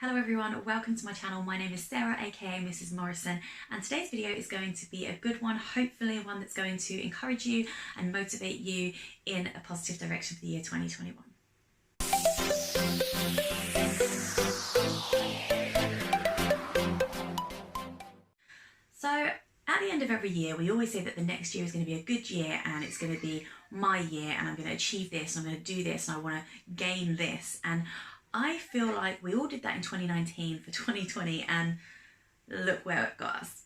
Hello everyone, welcome to my channel. My name is Sarah, aka Mrs. Morrison, and today's video is going to be a good one, hopefully one that's going to encourage you and motivate you in a positive direction for the year 2021. So at the end of every year, we always say that the next year is going to be a good year and it's going to be my year and I'm going to achieve this and I'm going to do this and I want to gain this. And I feel like we all did that in 2019 for 2020 and look where it got us.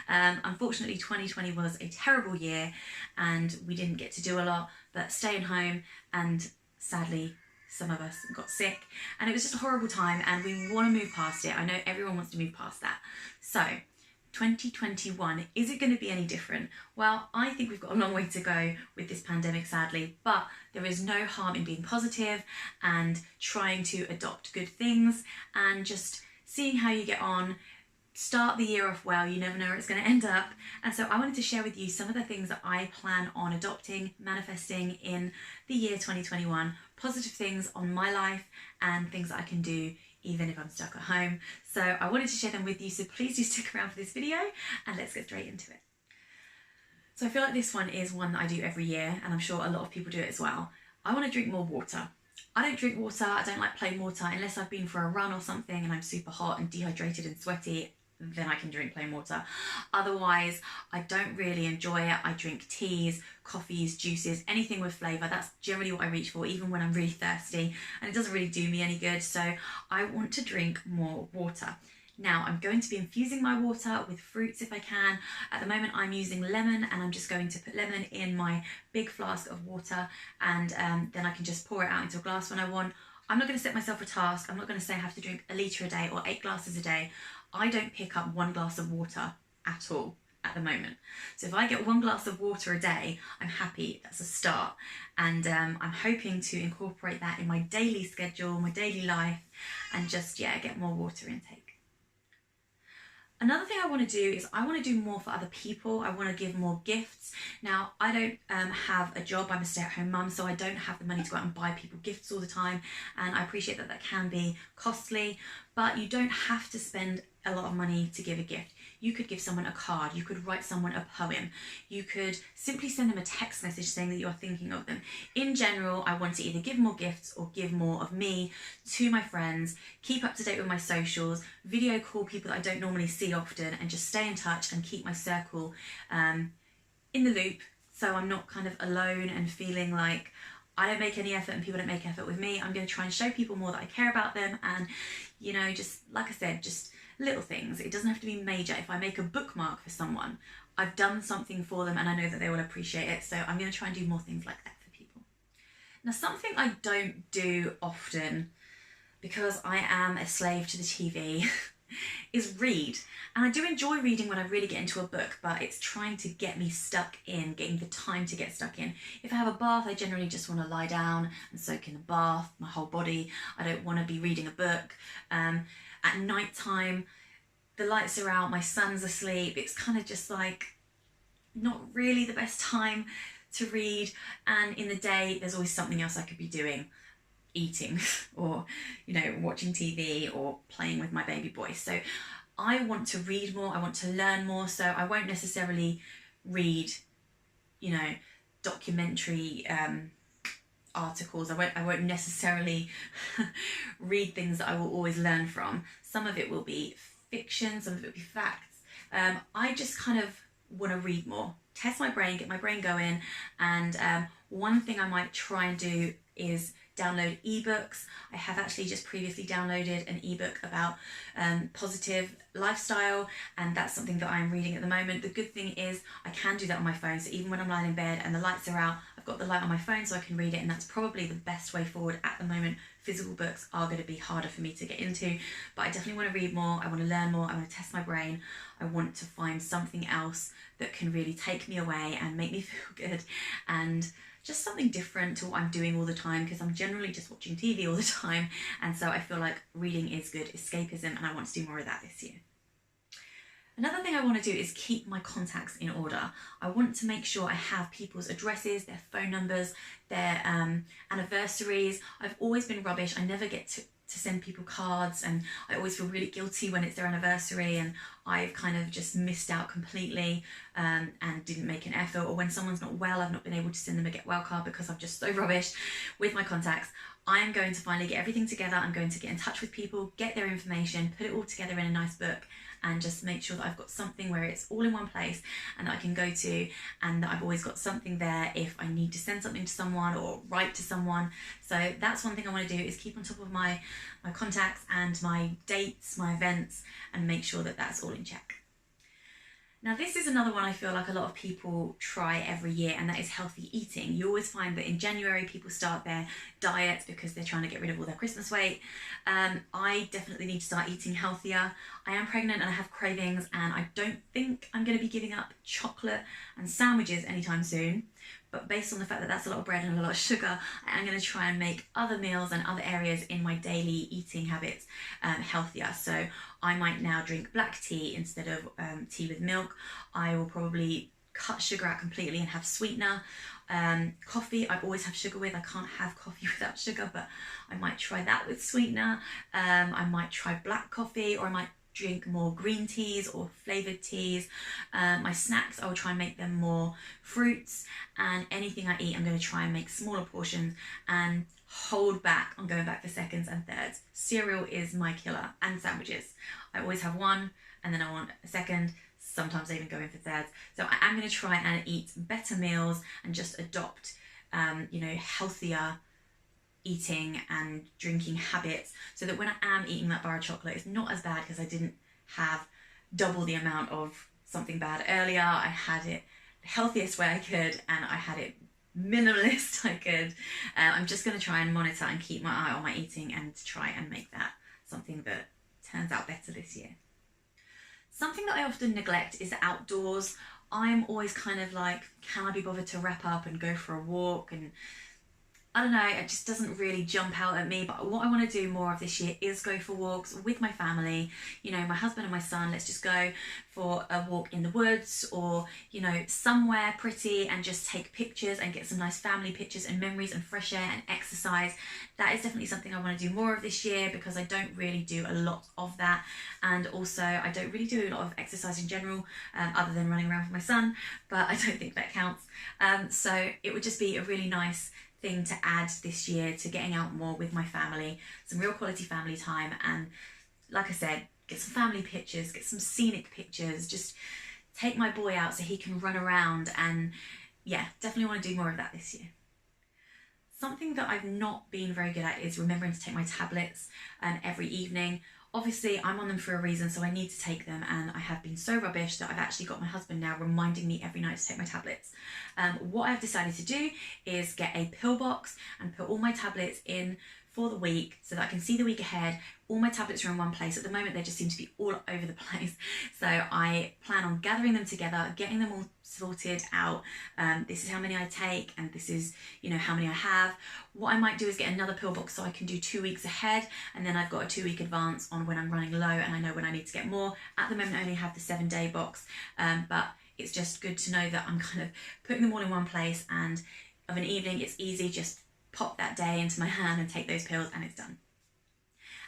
Unfortunately, 2020 was a terrible year and we didn't get to do a lot, but staying home, and sadly some of us got sick and it was just a horrible time and we want to move past it. I know everyone wants to move past that. So 2021, is it going to be any different? Well, I think we've got a long way to go with this pandemic, sadly, but there is no harm in being positive and trying to adopt good things and just seeing how you get on. Start the year off well, you never know where it's going to end up. And so I wanted to share with you some of the things that I plan on adopting, manifesting in the year 2021, positive things on my life and things that I can do even if I'm stuck at home. So I wanted to share them with you, so please do stick around for this video and let's get straight into it. So I feel like this one is one that I do every year and I'm sure a lot of people do it as well. I want to drink more water. I don't drink water, I don't like plain water unless I've been for a run or something and I'm super hot and dehydrated and sweaty. Then I can drink plain water. Otherwise, I don't really enjoy it. I drink teas, coffees, juices, anything with flavour. That's generally what I reach for, even when I'm really thirsty, and it doesn't really do me any good. So I want to drink more water. Now I'm going to be infusing my water with fruits if I can. At the moment I'm using lemon and I'm just going to put lemon in my big flask of water and then I can just pour it out into a glass when I want. I'm not going to set myself a task. I'm not going to say I have to drink a litre a day or 8 glasses a day. I don't pick up 1 glass of water at all at the moment. So if I get 1 glass of water a day, I'm happy. That's a start. And I'm hoping to incorporate that in my daily schedule, my daily life, and just, get more water intake. Another thing I want to do is I want to do more for other people. I want to give more gifts. Now, I don't have a job. I'm a stay-at-home mum, so I don't have the money to go out and buy people gifts all the time. And I appreciate that that can be costly, but you don't have to spend a lot of money to give a gift. You could give someone a card, you could write someone a poem, you could simply send them a text message saying that you're thinking of them. In general, I want to either give more gifts or give more of me to my friends, keep up to date with my socials, video call people that I don't normally see often, and just stay in touch and keep my circle in the loop, so I'm not kind of alone and feeling like I don't make any effort and people don't make effort with me. I'm going to try and show people more that I care about them and, just, like I said, just little things. It doesn't have to be major. If I make a bookmark for someone, I've done something for them and I know that they will appreciate it. So I'm going to try and do more things like that for people. Now, something I don't do often, because I am a slave to the TV, is read. And I do enjoy reading when I really get into a book, but it's trying to get me stuck in, getting the time to get stuck in. If I have a bath, I generally just want to lie down and soak in the bath, my whole body. I don't want to be reading a book. At night time, the lights are out, my son's asleep. It's kind of just like not really the best time to read. And in the day, there's always something else I could be doing. Eating or watching TV or playing with my baby boy. So I want to read more, I want to learn more, so I won't necessarily read documentary articles. I won't necessarily read things that I will always learn from. Some of it will be fiction, some of it will be facts. I just kind of want to read more, test my brain, get my brain going, and one thing I might try and do is download ebooks. I have actually just previously downloaded an ebook about positive lifestyle, and that's something that I'm reading at the moment. The good thing is I can do that on my phone, so even when I'm lying in bed and the lights are out, I've got the light on my phone so I can read it, and that's probably the best way forward at the moment. Physical books are going to be harder for me to get into, but I definitely want to read more, I want to learn more, I want to test my brain, I want to find something else that can really take me away and make me feel good, and just something different to what I'm doing all the time, because I'm generally just watching TV all the time, and so I feel like reading is good escapism and I want to do more of that this year. Another thing I want to do is keep my contacts in order. I want to make sure I have people's addresses, their phone numbers, their anniversaries. I've always been rubbish. I never get to send people cards, and I always feel really guilty when it's their anniversary and I've kind of just missed out completely and didn't make an effort, or when someone's not well, I've not been able to send them a get well card because I'm just so rubbish with my contacts. I'm going to finally get everything together. I'm going to get in touch with people, get their information, put it all together in a nice book, and just make sure that I've got something where it's all in one place and that I can go to, and that I've always got something there if I need to send something to someone or write to someone. So that's one thing I want to do, is keep on top of my contacts and my dates, my events, and make sure that that's all in check. Now, this is another one I feel like a lot of people try every year, and that is healthy eating. You always find that in January people start their diets because they're trying to get rid of all their Christmas weight. I definitely need to start eating healthier. I am pregnant and I have cravings, and I don't think I'm going to be giving up chocolate and sandwiches anytime soon. But based on the fact that that's a lot of bread and a lot of sugar, I am going to try and make other meals and other areas in my daily eating habits healthier. So I might now drink black tea instead of tea with milk. I will probably cut sugar out completely and have sweetener. Coffee I always have sugar with. I can't have coffee without sugar, but I might try that with sweetener. I might try black coffee, or I might drink more green teas or flavoured teas. My snacks, I will try and make them more fruits, and anything I eat I'm going to try and make smaller portions and hold back on going back for seconds and thirds. Cereal is my killer, and sandwiches. I always have one and then I want a second. Sometimes I even go in for thirds. So I am going to try and eat better meals and just adopt healthier eating and drinking habits, so that when I am eating that bar of chocolate, it's not as bad, because I didn't have double the amount of something bad earlier. I had it the healthiest way I could, and I had it minimalist I could. I'm just going to try and monitor and keep my eye on my eating and try and make that something that turns out better this year. Something that I often neglect is outdoors. I'm always kind of like, can I be bothered to wrap up and go for a walk? And I don't know, it just doesn't really jump out at me. But what I want to do more of this year is go for walks with my family. My husband and my son, let's just go for a walk in the woods, or, somewhere pretty, and just take pictures and get some nice family pictures and memories and fresh air and exercise. That is definitely something I want to do more of this year, because I don't really do a lot of that. And also, I don't really do a lot of exercise in general, other than running around with my son, but I don't think that counts. So it would just be a really nice thing to add this year to getting out more with my family, some real quality family time, and like I said, get some family pictures, get some scenic pictures, just take my boy out so he can run around, and yeah, definitely want to do more of that this year. Something that I've not been very good at is remembering to take my tablets every evening. Obviously, I'm on them for a reason, so I need to take them, and I have been so rubbish that I've actually got my husband now reminding me every night to take my tablets. What I've decided to do is get a pill box and put all my tablets in for the week, so that I can see the week ahead. All my tablets are in one place. At the moment, they just seem to be all over the place. So I plan on gathering them together, getting them all sorted out. This is how many I take, and this is, how many I have. What I might do is get another pill box so I can do 2 weeks ahead, and then I've got a 2-week advance on when I'm running low and I know when I need to get more. At the moment, I only have the 7-day box, but it's just good to know that I'm kind of putting them all in one place, and of an evening, it's easy, just pop that day into my hand and take those pills, and it's done.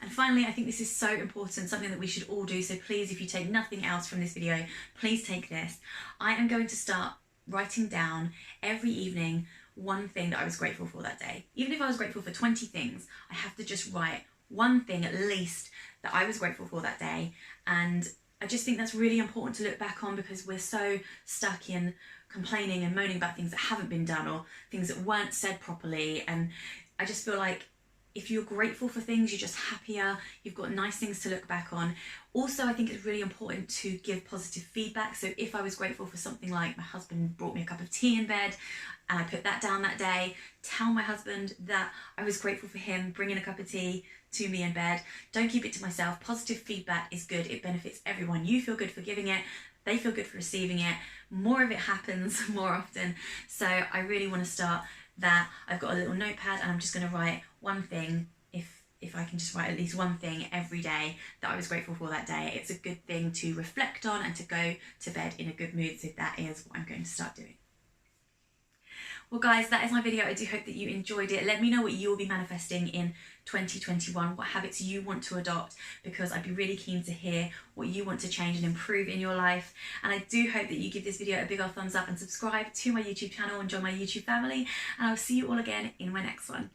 And finally, I think this is so important, something that we should all do. So please, if you take nothing else from this video, please take this. I am going to start writing down every evening one thing that I was grateful for that day. Even if I was grateful for 20 things, I have to just write one thing at least that I was grateful for that day. And I just think that's really important to look back on, because we're so stuck in complaining and moaning about things that haven't been done, or things that weren't said properly. And I just feel like if you're grateful for things, you're just happier, you've got nice things to look back on. Also, I think it's really important to give positive feedback. So if I was grateful for something like my husband brought me a cup of tea in bed, and I put that down that day, tell my husband that I was grateful for him bringing a cup of tea to me in bed. Don't keep it to myself. Positive feedback is good. It benefits everyone. You feel good for giving it. They feel good for receiving it. More of it happens more often. So I really want to start that. I've got a little notepad, and I'm just going to write one thing, if I can just write at least one thing every day that I was grateful for that day. It's a good thing to reflect on and to go to bed in a good mood. So that is what I'm going to start doing. Well guys, that is my video. I do hope that you enjoyed it. Let me know what you will be manifesting in 2021, what habits you want to adopt, because I'd be really keen to hear what you want to change and improve in your life. And I do hope that you give this video a big old thumbs up and subscribe to my YouTube channel and join my YouTube family. And I'll see you all again in my next one.